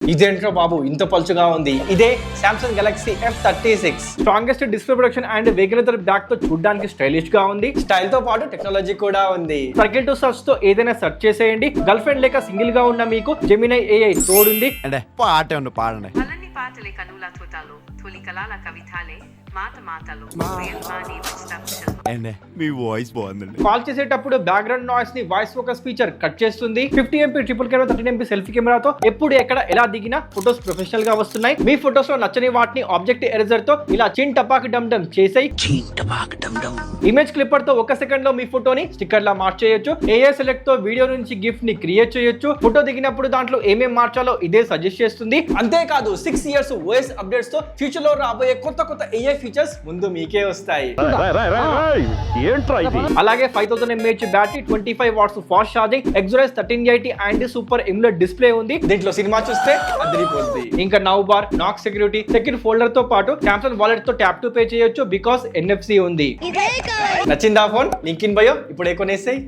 ఇదేంట్రా బాబు ఇంత పలుచుగా ఉంది. ఇదే Samsung Galaxy M36. Strongest display production and వేగవంతమైన బ్యాక్ తో చూడడానికి స్టైలిష్ గా ఉంది. స్టైల్ తో పాటు టెక్నాలజీ కూడా ఉంది. సర్కిల్ టు సర్చ్ తో ఏదైనా సెర్చ్ చేసేయండి. గర్ల్ ఫ్రెండ్ లేక సింగిల్ గా ఉన్న మీకు జెమినై AI తోడుంది. అంటే పాట పాడండి. అలన్ని పాటలే కనుల తోటాలు తొలి కళల కవితాలే మాట మాటలు రియల్ మాని వస్తాక్షలు. అండి మీ వాయిస్ బాగుందండి. కాల్ చేసేటప్పుడు బ్యాక్గ్రౌండ్ నాయిస్ ని వాయిస్ ఫోకస్ ఫీచర్ కట్ చేస్తుంది. 50 MP triple camera 13 MP selfie కెమెరాతో ఎప్పుడు ఎక్కడ ఎలా దిగినా ఫొటోస్ ప్రొఫెషనల్ గా వస్తున్నాయి. మీ ఫొటోస్ లో నచ్చని వాటిని ఆబ్జెక్ట్ ఎరేజర్ తో ఇలా చిన్ టపాక్ డమ్ డమ్ చేసాయి. ఇమేజ్ క్లిప్పర్ తో 1 సెకండ్ లో మీ ఫోటోని స్టిక్కర్ లా మార్చేయొచ్చు. AI సెలెక్ట్ తో వీడియో నుంచి గిఫ్ట్ ని క్రియేట్ చేయొచ్చు. ఫోటో దిగినప్పుడు దాంట్లో ఏమేం మార్చాలో ఇదే సజెస్ట్ చేస్తుంది. అంతేకాదు 6 years OS అప్డేట్స్ తో ఫ్యూచర్ లో రాబోయే కొత్త AI ఫీచర్స్ ముందు మీకే వస్తాయి. అలాగే 5000 mAh battery, 25 watts fast charging, Exynos 1380 and super AMOLED display ఉంది. దీంట్లో సినిమా చూస్తే అదిరిపోద్ది. ఇంకా నౌ బార్, నాక్ సెక్యూరిటీ, సెక్యూర్ ఫోల్డర్ తో పాటు Samsung వాలెట్ తో ట్యాప్ టు పే చేయొచ్చు బికాస్ NFC ఉంది. నచ్చిందా ఫోన్? Link in bio. ఇప్పుడే కొనేసేయ్.